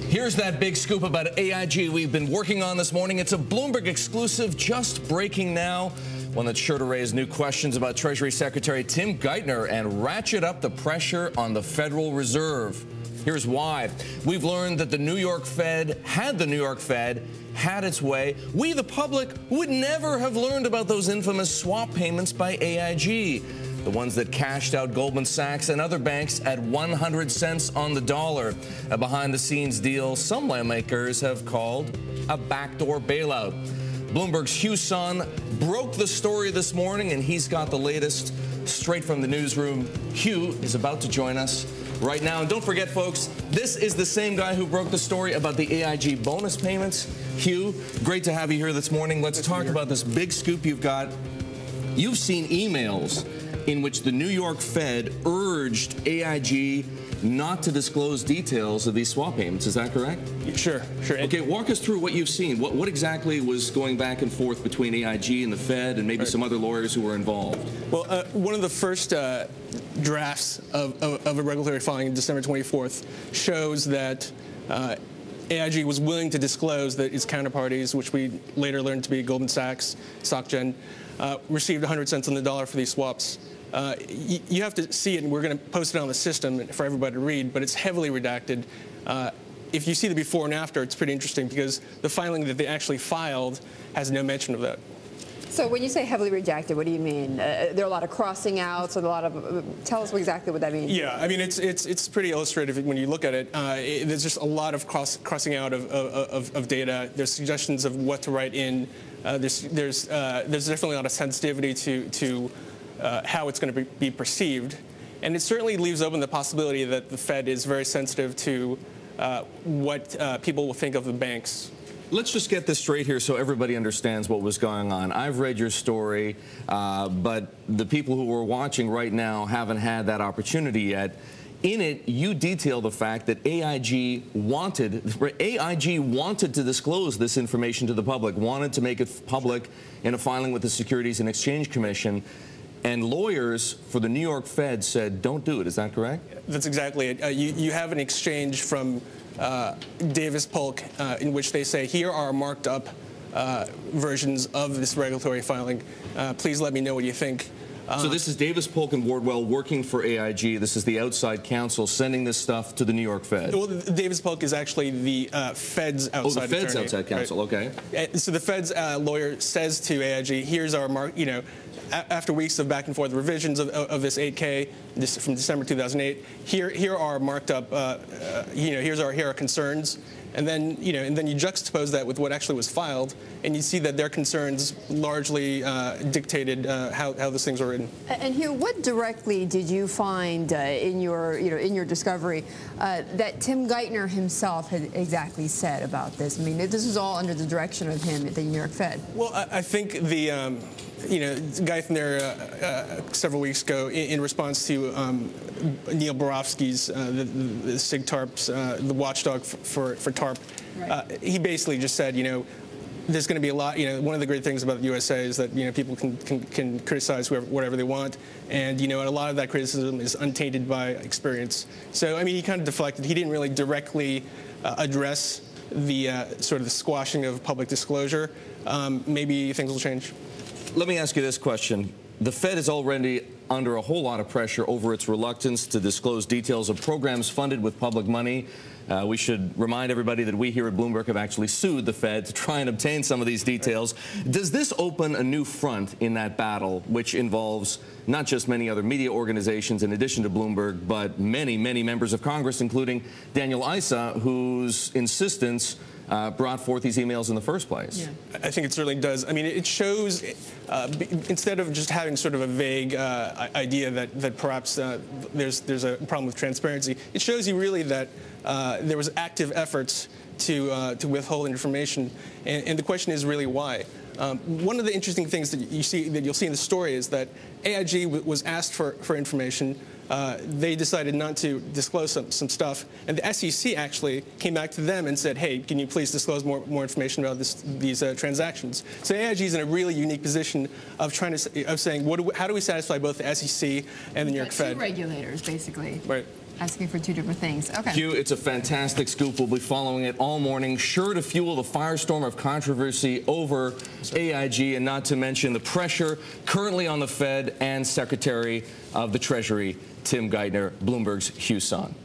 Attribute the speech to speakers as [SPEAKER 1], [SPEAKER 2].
[SPEAKER 1] Here's that big scoop about AIG we've been working on this morning. It's a Bloomberg exclusive just breaking now. One that's sure to raise new questions about Treasury Secretary Tim Geithner and ratchet up the pressure on the Federal Reserve. Here's why. We've learned that the New York Fed had its way. We, the public, would never have learned about those infamous swap payments by AIG. The ones that cashed out Goldman Sachs and other banks at 100 cents on the dollar. A behind-the-scenes deal some lawmakers have called a backdoor bailout. Bloomberg's Hugh Son broke the story this morning, and he's got the latest straight from the newsroom. Hugh is about to join us right now. And don't forget, folks, this is the same guy who broke the story about the AIG bonus payments. Hugh, great to have you here this morning. Let's talk about this big scoop you've got. You've seen emails in which the New York Fed urged AIG not to disclose details of these swap payments. Is that correct?
[SPEAKER 2] Sure.
[SPEAKER 1] Okay, walk us through what you've seen. What exactly was going back and forth between AIG and the Fed and maybe some other lawyers who were involved?
[SPEAKER 2] Well, one of the first drafts of a regulatory filing, December 24th, shows that AIG was willing to disclose that its counterparties, which we later learned to be Goldman Sachs, SocGen, received 100 cents on the dollar for these swaps. You have to see it, and we're going to post it on the system for everybody to read, but it's heavily redacted. If you see the before and after, it's pretty interesting because the filing that they actually filed has no mention of that.
[SPEAKER 3] So when you say heavily redacted, what do you mean? There are a lot of crossing outs, or a lot of. Tell us exactly what that means.
[SPEAKER 2] Yeah, I mean it's pretty illustrative when you look at it. There's just a lot of crossing out of data. There's suggestions of what to write in. There's definitely a lot of sensitivity to how it's going to be perceived, and it certainly leaves open the possibility that the Fed is very sensitive to what people will think of the banks.
[SPEAKER 1] Let's just get this straight here so everybody understands what was going on. I've read your story, but the people who are watching right now haven't had that opportunity yet. In it, you detail the fact that AIG wanted to disclose this information to the public, wanted to make it public in a filing with the Securities and Exchange Commission. And lawyers for the New York Fed said, don't do it. Is that correct?
[SPEAKER 2] That's exactly it. You have an exchange from Davis Polk in which they say, here are marked up versions of this regulatory filing. Please let me know what you think.
[SPEAKER 1] So this is Davis Polk and Wardwell working for AIG. This is the outside counsel sending this stuff to the New York Fed.
[SPEAKER 2] Well, Davis Polk is actually the Fed's outside
[SPEAKER 1] Oh, the Fed's
[SPEAKER 2] attorney,
[SPEAKER 1] outside counsel,
[SPEAKER 2] right?
[SPEAKER 1] Okay.
[SPEAKER 2] So the Fed's lawyer says to AIG, here's our mark, after weeks of back and forth revisions of this 8K from December 2008, here are marked up, here are concerns. And then, and then you juxtapose that with what actually was filed, and you see that their concerns largely dictated how those things were written.
[SPEAKER 3] And Hugh, what directly did you find in your discovery that Tim Geithner himself had exactly said about this? I mean, this was all under the direction of him at the New York Fed.
[SPEAKER 2] Well, I think the Geithner several weeks ago, in response to Neil Barofsky's, the SIGTARP's, the watchdog for TARP, right. He basically just said, there's going to be a lot. One of the great things about the USA is that people can criticize whatever they want, and a lot of that criticism is untainted by experience. So I mean, he kind of deflected. He didn't really directly address the sort of the squashing of public disclosure. Maybe things will change.
[SPEAKER 1] Let me ask you this question. The Fed is already under a whole lot of pressure over its reluctance to disclose details of programs funded with public money. We should remind everybody that we here at Bloomberg have actually sued the Fed to try and obtain some of these details. Does this open a new front in that battle, which involves not just many other media organizations in addition to Bloomberg, but many, many members of Congress, including Daniel Issa, whose insistence brought forth these emails in the first place?
[SPEAKER 2] Yeah. I think it certainly does. I mean, it shows, instead of just having sort of a vague idea that perhaps there's a problem with transparency, it shows you really that there was active efforts to withhold information, and the question is really why. One of the interesting things that you'll see in the story is that AIG was asked for information. They decided not to disclose some stuff, and the SEC actually came back to them and said, "Hey, can you please disclose more information about these transactions?" So AIG is in a really unique position of saying, how do we satisfy both the SEC and the New York Fed?
[SPEAKER 3] Two regulators, basically.
[SPEAKER 2] Right.
[SPEAKER 3] Asking for two different things. Okay.
[SPEAKER 1] Hugh, it's a fantastic scoop. We'll be following it all morning, sure to fuel the firestorm of controversy over AIG, and not to mention the pressure currently on the Fed and Secretary of the Treasury, Tim Geithner. Bloomberg's Hugh Son.